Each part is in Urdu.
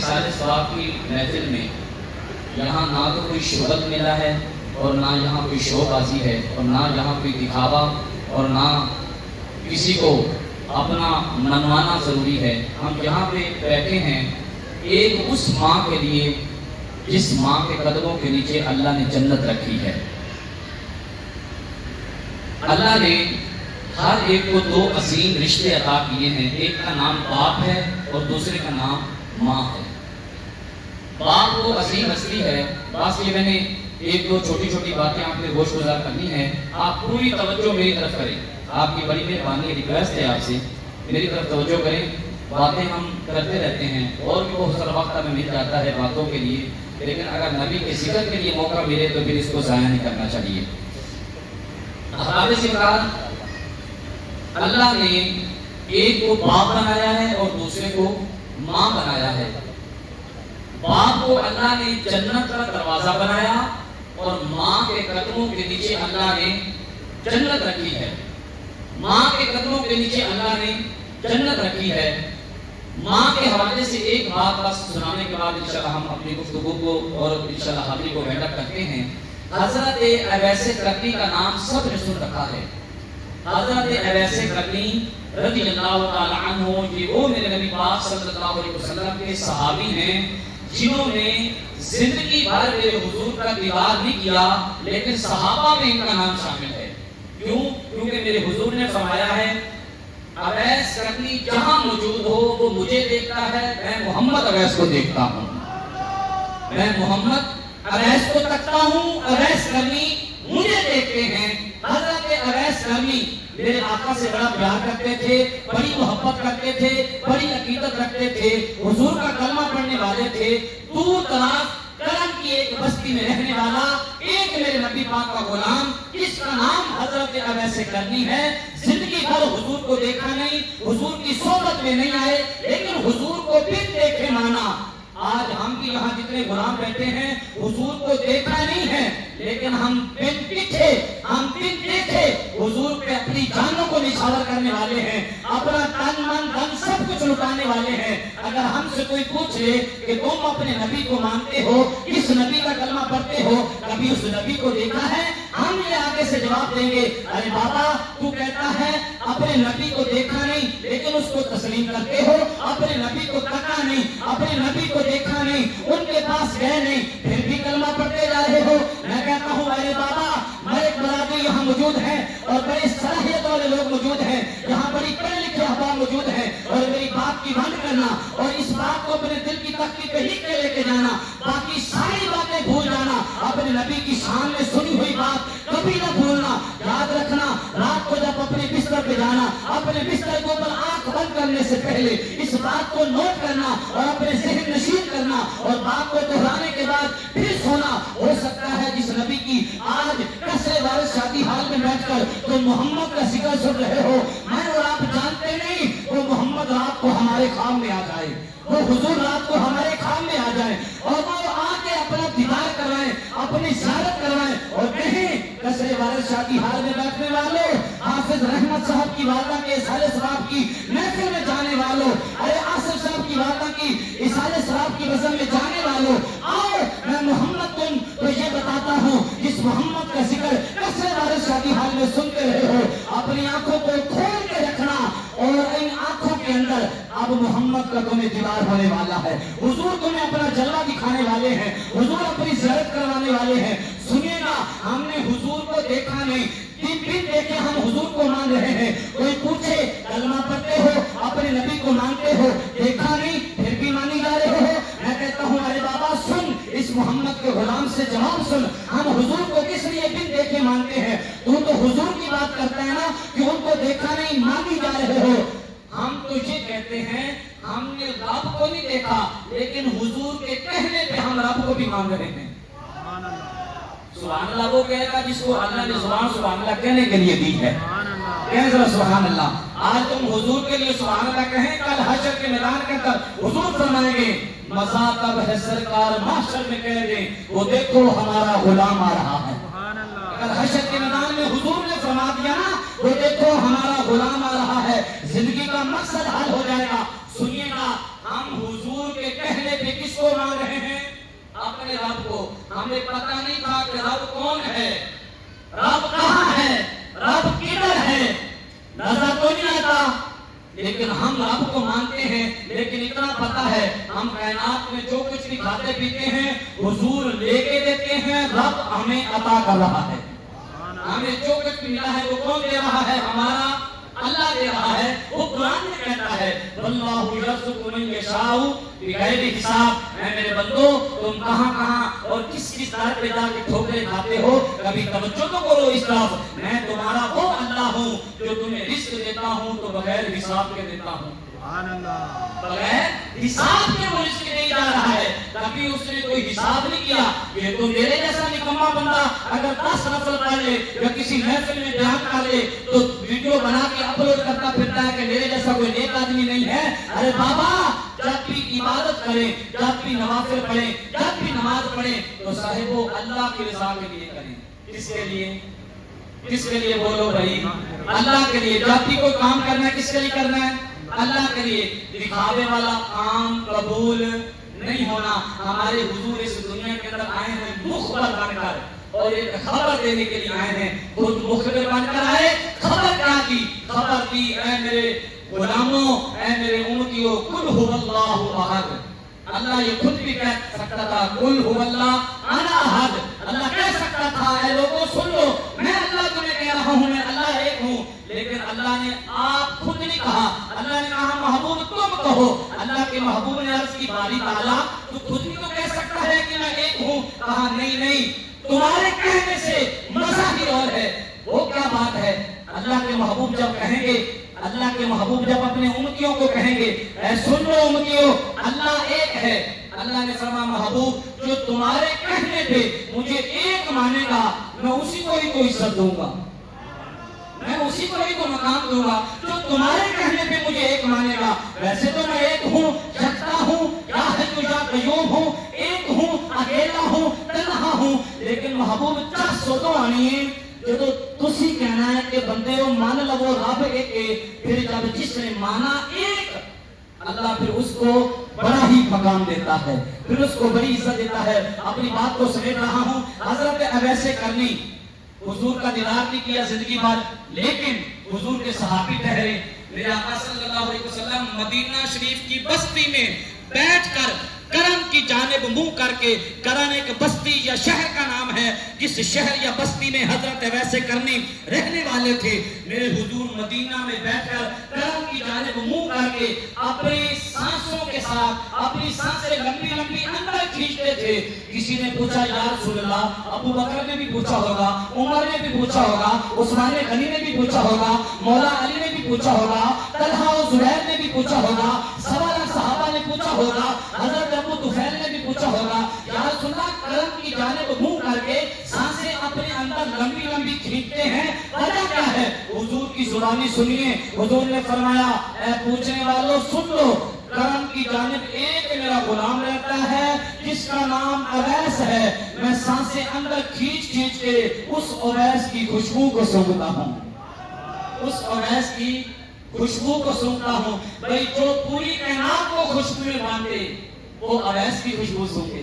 اصالِ ثواب کی محفل میں یہاں نہ تو کوئی شہرت ملا ہے اور نہ یہاں کوئی شو بازی ہے اور نہ یہاں کوئی دکھاوا اور نہ کسی کو اپنا منوانا ضروری ہے۔ ہم یہاں پہ بیٹھے ہیں ایک اس ماں کے لیے جس ماں کے قدموں کے نیچے اللہ نے جنت رکھی ہے۔ اللہ نے ہر ایک کو دو عظیم رشتے عطا کیے ہیں، ایک کا نام باپ ہے اور دوسرے کا نام ماں ہے۔ باپ وہ عظیم ہستی ہے۔ بس یہ میں نے ایک دو چھوٹی چھوٹی باتیں آپ نے گوش گزار کرنی ہے، آپ پوری توجہ میری طرف کریں۔ آپ کی بڑی مہربانی ریکویسٹ ہے آپ سے، میری طرف توجہ کریں۔ باتیں ہم کرتے رہتے ہیں اور بھی بہت سارا وقت ہمیں مل جاتا ہے باتوں کے لیے، لیکن اگر نبی کے ذکر کے لیے موقع ملے تو پھر اس کو ضائع نہیں کرنا چاہیے۔ احباب سے کہا اللہ نے ایک کو باپ بنایا ہے اور دوسرے کو ماں بنایا ہے۔ باپ کو اللہ نے جنت کا دروازہ بنایا اور ماں کے قدموں کے نیچے اللہ نے جنت رکھی ہے۔ ماں کے قدموں کے نیچے اللہ نے جنت رکھی ہے۔ ماں کے حوالے سے ایک بات بس سنانے کے بعد انشاءاللہ ہم اپنی گفتگو کو اور انشاءاللہ حاضری کو وینڈ اپ کرتے ہیں۔ حضرت اویس قرنی کا نام سب نے سن رکھا ہے۔ حضرت اویس قرنی رضی اللہ تعالی عنہ یہ وہ میرے نبی پاک صلی اللہ علیہ وسلم کے صحابی ہیں جنہوں نے زندگی بھر میرے حضور کا دیدار نہیں کیا، لیکن صحابہ میں ان کا نام شامل ہے۔ کیوں؟ کیونکہ میرے حضور نے فرمایا ہے اویس قرنی جہاں موجود ہو وہ مجھے دیکھتا ہے، میں محمد اویس کو دیکھتا ہوں۔ میں محمد اویس کو تکتا ہوں، اویس قرنی مجھے دیکھتے ہیں۔ حضرت اویس قرنی میرے آقا سے بڑا پیار کرتے تھے، بڑی محبت کرتے تھے، بڑی عقیدت رکھتے تھے، حضور کا کلمہ پڑھنے والے تھے۔ دور دراز کرم کی ایک بستی میں رہنے والا ایک میرے نبی پاک کا غلام جس کا نام حضرت اویس قرنی ہے، زندگی بھر حضور کو دیکھا نہیں، حضور کی صحبت میں نہیں آئے، لیکن حضور کو پھر دیکھے مانا۔ آج ہم بھی یہاں جتنے غلام بیٹھے ہیں حضور کو دیکھا نہیں ہے، لیکن ہم بن پیچھے ہم بن دیکھے حضور پہ اپنی جانوں کو نچھاور کرنے والے ہیں، اپنا تن من دھن سب کچھ لٹانے والے ہیں۔ اگر ہم سے کوئی پوچھ لے کہ تم اپنے نبی کو مانتے ہو، کس نبی کا کلمہ پڑھتے ہو، کبھی اس نبی کو دیکھا ہے؟ ہم یہ آگے سے جواب دیں گے ارے بابا تو کہتا ہے اپنے نبی کو دیکھا نہیں لیکن اس کو تسلیم کرتے ہو، اپنے نبی کو تکا نہیں، اپنے نبی کو دیکھا نہیں، ان کے پاس گئے نہیں، پھر بھی کلمہ پڑھتے جا رہے ہو۔ میں کہتا ہوں ارے بابا ملک برادری یہاں موجود ہیں اور بڑے صلاحیت والے لوگ موجود ہیں، یہاں بڑی پڑھے لکھے احباب موجود ہیں، اور میری بات کی بند کرنا اور اس بات کو اپنے دل کی تختی پہ لکھ کے لے کے جانا، باقی ساری باتیں بھول جانا، اپنے نبی کی شان میں سنی ہوئی بات کبھی نہ بھولنا۔ یاد رکھنا رات کو جب اپنے بستر پہ جانا، اپنے بستر کے اوپر آنکھ بند کرنے سے پہلے اس بات کو نوٹ کرنا اور اپنے ذہن نشین کرنا اور بات کو دہرانے کے بعد پھر سونا۔ ہو سکتا ہے جس نبی کی آج کثرے وارث شادی حال میں بیٹھ کر تو محمد کا ذکر سن رہے ہو، میں اور آپ جانتے نہیں وہ محمد رات کو ہمارے خواب میں آ جائے، وہ حضور رات کو ہمارے خواب میں آ جائے اور وہ آ کے اپنا دیدار کروائیں، اپنی زیارت کروائیں اور کہیں کثرے وارث شادی حال میں بیٹھنے والوں، حافظ رحمت صاحب کی والدہ کے اصالِ ثواب کی محفل میں جانے والوں، ارے آصف صاحب کی والدہ کی اصالِ ثواب کی بزم میں جانے والوں، آؤ میں محمد تم تو یہ بتاتا ہوں جس محمد کا ذکر کثرے وارث شادی حال میں سنتے رہے ہو، اپنی آنکھوں کو کھول کے رکھنا اور ان آنکھوں کے اندر اب محمد کا تمہیں دیدار ہونے والا ہے، حضور تمہیں اپنا جلوہ دکھانے والے ہیں، حضور اپنی زیارت کروانے والے ہیں۔ سنیے گا ہم نے حضور کو دیکھا نہیں، دن دیکھے ہم حضور کو مان رہے ہیں۔ کوئی پوچھے کلمہ پڑھتے ہو، اپنے نبی کو مانتے ہو، دیکھا نہیں پھر بھی مانی جا رہے ہو؟ میں کہتا ہوں ارے بابا سن، اس محمد کے غلام سے جواب سن، ہم حضور کو کس لیے بن دیکھے مانتے ہیں؟ تو حضور کی بات کرتا ہے نا کہ ان کو دیکھا نہیں مانی جا رہے ہو۔ ہم تو یہ کہتے ہیں ہم نے رب کو نہیں دیکھا لیکن حضور کے کہنے پہ ہم رب کو بھی مان رہے ہیں۔ سبحان اللہ وہ کہے گا جس کو اللہ نے زبان سبحان اللہ کہنے کے لیے دی ہے، کہیں ذرا سبحان اللہ۔ آج تم حضور کے لیے سبحان اللہ کہیں، کل حشر کے میدان کے اندر حضور فرمائیں گے مزہ تب ہے سرکار محشر میں کہہ دیں وہ دیکھو ہمارا غلام آ رہا ہے۔ اگر حشر کے میدان میں حضور نے فرما دیا نا وہ دیکھو ہمارا غلام آ رہا ہے، زندگی کا مقصد حل ہو جائے گا۔ سنیے گا ہم حضور کے کہنے پہ ہے ہم کائنات میں جو کچھ بھی کھاتے پیتے ہیں حضور لے کے دیتے ہیں، رب ہمیں عطا کر رہا ہے۔ ہمیں جو کچھ بھی ملا ہے وہ کون دے رہا ہے؟ ہمارا اللہ دے رہا ہے۔ وہ قرآن میں کہتا ہے واللہ یرزق من یشاء بغیر حساب۔ اے میرے بندو تم کہاں کہاں اور کس کس طرح پہ جا کے ٹھوکریں کھاتے ہو، کبھی توجہ تو کرو اس طرف، میں تمہارا وہ اللہ ہوں جو تمہیں رزق دیتا ہوں تو بغیر حساب کے دیتا ہوں۔ بغیر حساب کے وہ رزق نہیں جا رہا ہے، کبھی اس نے کوئی حساب نہیں کیا۔ یہ تو میرے جیسا نکما بندہ اگر 10 نفل پڑھ لے یا کسی محفل میں بیان کر لے تو ویڈیو بنا کے اپلوڈ کرتا پھرتا ہے کہ میرے جیسا کوئی نیک آدمی نہیں ہے۔ ارے بابا جب بھی عبادت کریں، جب بھی نوافل پڑھیں، جب بھی نماز پڑھیں تو صاحبو اللہ کی رضا کے لیے کریں۔ کس کے لیے؟ کس کے لیے بولو بھائی؟ اللہ کے لیے۔ جب بھی کوئی کام کرنا ہے کس کے لیے کرنا ہے؟ اللہ کے لیے۔ دکھاوے والا کام قبول نہیں ہونا۔ ہمارے حضور اس دنیا کے اندر آئے ہیں مخبر بن کر اور ایک خبر دینے کے لیے آئے ہیں۔ خود مخبر بن کر آئے، خبر کیا دی؟ خبر دی اے میرے غلاموں، اے میرے امتیوں، قل هو اللہ احد۔ اللہ یہ خود بھی کہہ سکتا تھا قل هو اللہ انا احد۔ اللہ کہہ سکتا تھا اے لوگوں سن لو میں اللہ تمہیں کہہ رہا ہوں میں اللہ ایک ہوں، لیکن اللہ نے آپ خود نہیں کہا۔ اللہ نے کہا محبوب تم کہو۔ اللہ کے محبوب نے عرض کی باری تعالیٰ تو خود بھی تو کہہ سکتا ہے کہ میں ایک ہوں۔ کہا نہیں نہیں، تمہارے کہنے سے مزہ ہی اور ہے۔ وہ کیا بات ہے؟ اللہ کے محبوب جب کہیں گے، اللہ کے محبوب جب اپنے امتیوں کو کہیں گے اے سن لو امتیوں اللہ ایک ہے، اللہ نے فرمایا محبوب جو تمہارے کہنے پہ مجھے ایک مانے گا میں اسی کو ہی تو عزت دوں گا، میں اسی کو ہی تو مقام دوں گا جو تمہارے کہنے پہ مجھے ایک مانے گا۔ ویسے تو میں ایک ہوں، یکتا ہوں، یا حی یا قیوم ہوں، ایک ہوں، اکیلا ہوں، تنہا ہوں، لیکن محبوب چاہ سو تو آنی ہے جو تسی کہنا ہے کہ بندے وہ مان لو رب ایک ہے، پھر جب جس نے مانا ایک اللہ پھر اس کو بڑا ہی مقام دیتا ہے، پھر اس کو بڑی عزت دیتا ہے۔ اپنی بات کو سمیٹ رہا ہوں۔ حضرت اویس کرنی حضور کا دیدار نہیں کیا زندگی بھر، لیکن حضور کے صحابی ٹھہرے۔ میرے آقا صلی اللہ علیہ وسلم مدینہ شریف کی بستی میں بیٹھ کر کرن کی جانب منہ کر کے، کرن ایک بستی یا شہر کا نام ہے جس شہر یا بستی میں حضرت اویس کرنی رہنے والے تھے۔ میرے حضور مدینہ میں بیٹھ کر کرن کی جانب منہ کر کے اپنی سانسوں کے ساتھ اپنی سانسیں لمبی لمبی اندر کھینچتے تھے۔ کسی نے پوچھا یا رسول اللہ، ابو بکر نے بھی پوچھا ہوگا، عمر نے بھی پوچھا ہوگا، عثمان غنی نے بھی پوچھا ہوگا، مولا علی نے بھی پوچھا ہوگا، طلحہ و زبیر نے بھی پوچھا ہوگا، سوا لاکھ صحابہ نے پوچھا ہوگا، حضرت ابو طفیل نے بھی پوچھا ہوگا یا رسول اللہ کرم کی جانب منہ کر کے سانسیں اپنے اندر لمبی لمبی کھینچتے ہیں، وجہ کیا ہے؟ حضور کی زبانی سنیے۔ حضور نے فرمایا اے پوچھنے والوں سن لو، کرم کی جانب ایک میرا غلام رہتا ہے جس کا نام اویس ہے، میں سانسیں اندر کھینچ کھینچ کے اس اویس کی خوشبو کو سونگھتا ہوں، اس اویس کی خوشبو کو سونگھتا ہوں۔ بھئی جو پوری کائنات کو خوشبو میں باندھے وہ اویس کی خوشبو سونگھے،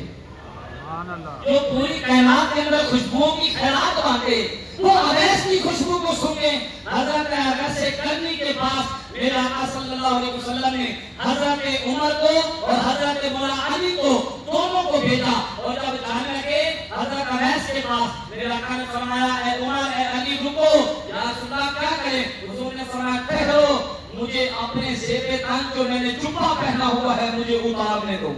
جو پوری کائنات کے اندر خوشبوؤں کی خیرات باندھے وہ اویس کی خوشبو کو سونگھے۔ حضرت اویس کرنی کے پاس میرے آقا صلی اللہ علیہ وسلم نے حضرت عمر کو اور حضرت مولا علی کو دونوں کو بھیجا، اور جب جانے لگے حضرت اویس کے پاس میرے آقا نے فرمایا اے عمر اے علی رکو، یا رسول اللہ کیا کریں؟ حضور نے فرمایا ٹھہرو، مجھے اپنے زیب تن جو میں نے جبہ پہنا ہوا ہے مجھے اتارنے دو،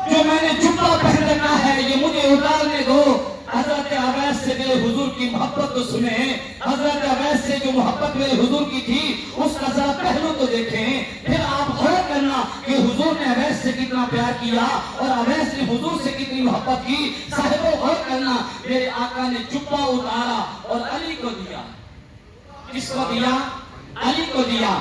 جو میں نے جبہ پہن رکھا ہے یہ مجھے اتارنے دو۔ حضرت اویس سے میرے حضور کی محبت تو سنیں، حضرت اویس سے جو محبت میرے حضور کی تھی اس کا ذرا پہلو تو دیکھیں، پھر آپ غور کرنا کہ حضور نے اویس سے کتنا پیار کیا اور اویس نے حضور سے کتنی محبت کی۔ صاحبو غور کرنا، میرے آقا نے جبہ اتارا اور علی کو دیا۔ کس کو دیا؟ علی کو دیا۔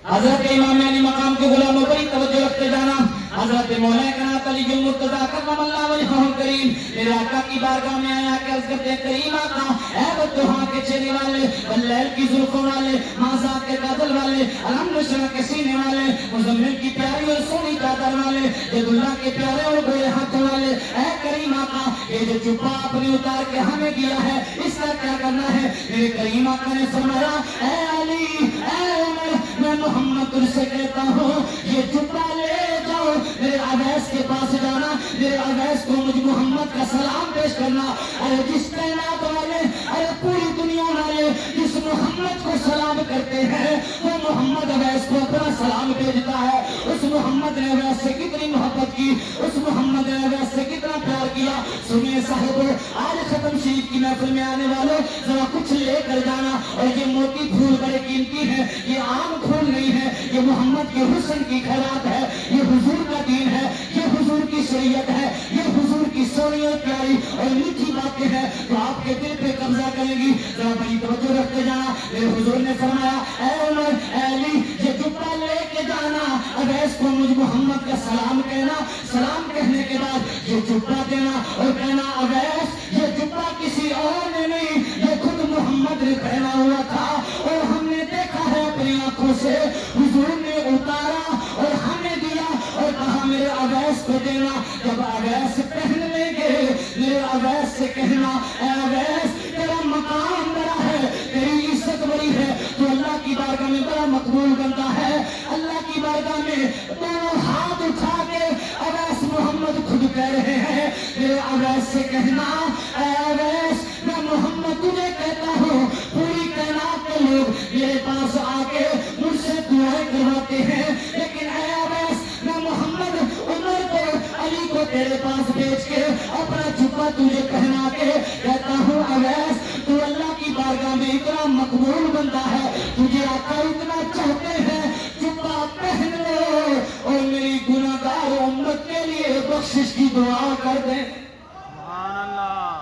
حضرت امام علی مقام کے غلاموں بڑی توجہ رکھتے جانا۔ حضرت مولا کائنات علی المرتضیٰ کرم اللہ وجہہ الکریم میرے آقا کی بارگاہ میں آیا کہ عرض کرتے ہیں کریم آقا اے بدوہاں کے چہرے والے، واللیل کی زلفوں والے، مازاد کے کادل والے، الحمد شرح کے سینے والے، مزمل کی پیاری اور سونی چادر والے، ید اللہ کے پیارے اور گوئے ہاتھوں والے، اے کریم آقا یہ جو جبہ آپ نے اتار کے ہمیں دیا ہے اس کا کیا کرنا ہے؟ میرے کریم آقا نے فرمایا اے علی اے عمر میں محمد تجھ سے کہتا ہوں یہ جبہ لے جاؤ، میرے اویس کے پاس جانا، میرے اویس کو مجھ محمد کا سلام پیش کرنا۔ ارے جس کائنات والے، ارے پوری دنیا والے جس محمد کو سلام کرتے ہیں وہ محمد اویس کو اپنا سلام بھیجتا ہے۔ اس محمد نے اویس سے کتنی محبت کی، اس محمد نے اویس سے کتنا پیار کیا۔ سنیے صاحب، آج ختم شریف کی محفل میں آنے والوں ذرا کچھ لے کر جانا، اور یہ موتی پھول بڑے قیمتی ہیں، یہ عام پھول نہیں ہے، یہ محمد کے حسن کی خیرات ہے، یہ حضور کا دین ہے، یہ حضور کی شریعت ہے، یہ حضور کی سونی اور پیاری اور میٹھی باتیں ہیں جو آپ کے دل پہ قبضہ کریں گی۔ ذرا بڑی توجہ رکھتے جانا۔ میرے حضور نے فرمایا اے عمر، اے علی، یہ جبہ لے کے جانا، اویس کو مجھ محمد کا سلام کہنا، سلام کہنے کے بعد یہ جبہ دینا اور کہنا اویس یہ جبہ کسی اور نے نہیں، یہ خود محمد نے پہنا ہوا تھا، اور ہم نے دیکھا ہے اپنی آنکھوں سے، حضور نے اتارا اور ہمیں دیا اور کہا میرے اویس کو دینا۔ جب اویس پہن لیں گے میرے اویس سے کہنا اے اویس تیرا مقام بڑا ہے، تیری عزت بڑی ہے، تو اللہ کی بارگاہ میں بڑا مقبول بنتا ہے۔ اللہ کی بارگاہ میں دونوں ہاتھ اٹھا کے اویس محمد خود کہہ رہے ہیں، میرے اویس سے کہنا اے اویس میں محمد تجھے کہتا ہوں، پوری کائنات کے لوگ میرے پاس آ کے مجھ سے دعائیں کرواتے ہیں، لیکن اے اویس میں محمد عمر کو، علی کو تیرے پاس بھیج کے اپنا جبہ تجھے پہنا کے کہتا ہوں اویس تو اللہ کی بارگاہ میں اتنا مقبول بنتا ہے، تجھے آقا اتنا چاہتے ہیں، جبہ پہن لو اور میری گناہگار امت کے لیے بخشش کی دعا کر دیں۔ سبحان اللہ۔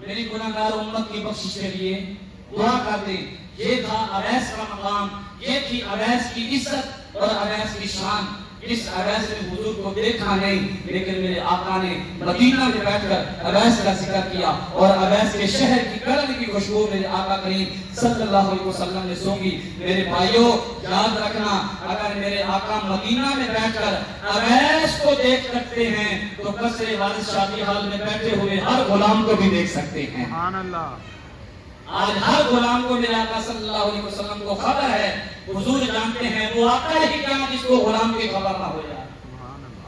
میری گناہگار امت کی بخشش کے لیے دعا کر دیں۔ یہ تھا اویس کا مقام، یہ تھی اویس کی عزت اور اویس کی شان۔ اس اویس نے حضور کو دیکھا نہیں، لیکن میرے آقا نے مدینہ میں بیٹھ کر اویس کا ذکر کیا، اور اویس کے شہر کی گرد کی خوشبو میرے آقا کریم صلی اللہ علیہ وسلم نے سونگی۔ میرے بھائیوں یاد رکھنا، اگر میرے آقا مدینہ میں بیٹھ کر اویس کو دیکھ سکتے ہیں تو قصر والد شادی حال میں بیٹھے ہوئے ہر غلام کو بھی دیکھ سکتے ہیں۔ سبحان اللہ۔ آج ہر غلام کو میرے آقا صلی اللہ علیہ وسلم کو خبر ہے، حضور جانتے ہیں، وہ آقا ہی کیا جس کو غلام کی خبر نہ ہو جائے۔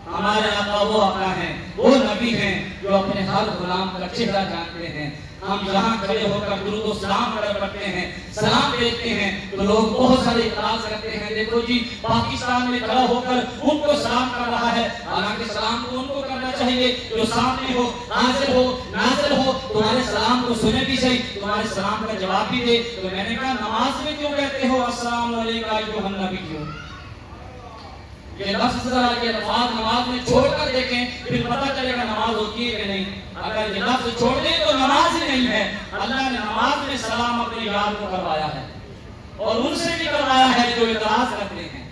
ہمارے آقا وہ آقا ہیں، وہ نبی ہیں جو اپنے ہر غلام کا چہرہ جانتے ہیں۔ ہم یہاں کھڑے ہو کر درود و سلام پڑھتے ہیں، سلام بھیجتے ہیں تو لوگ بہت سارے اعتراض کرتے ہیں، دیکھو جی پاکستان میں کھڑا ہو کر ان کو سلام کر رہا ہے، حالانکہ سلام تو ان کو کرنا چاہیے جو سامنے ہو، حاضر ہو، ناظر ہو، تمہارے سلام کو سنے بھی صحیح، تمہارے سلام کا جواب بھی دے۔ تو میں نے کہا نماز میں کیوں کہتے ہو السلام علیکم ایھا النبی کیوں؟ یہ لفظ ذرا یہ الفاظ نماز میں چھوڑ کر دیکھیں، پھر پتہ چلے گا نماز ہوتی ہے کہ نہیں۔ اگر یہ لفظ چھوڑ دیں تو نماز ہی نہیں ہے۔ اللہ نے نماز میں سلام اپنے یار کو کروایا ہے، اور ان سے بھی کروایا ہے جو اعتراض کرتے ہیں،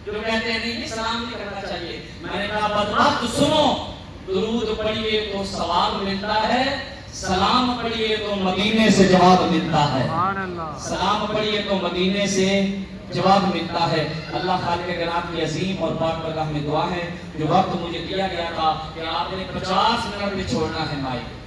جو کہتے ہیں نہیں سلام نہیں کرنا چاہیے۔ میں نے کہا بدبخت سنو، درود پڑھیے تو ثواب ملتا ہے، سلام پڑھیے تو مدینے سے جواب ملتا ہے۔ سبحان اللہ۔ سلام پڑھیے تو مدینے سے جواب ملتا ہے۔ اللہ خالق کائنات کی عظیم اور پاک بارگاہ میں دعا ہے، جو وقت مجھے دیا گیا تھا کہ آپ نے 50 منٹ میں چھوڑنا ہے مائک۔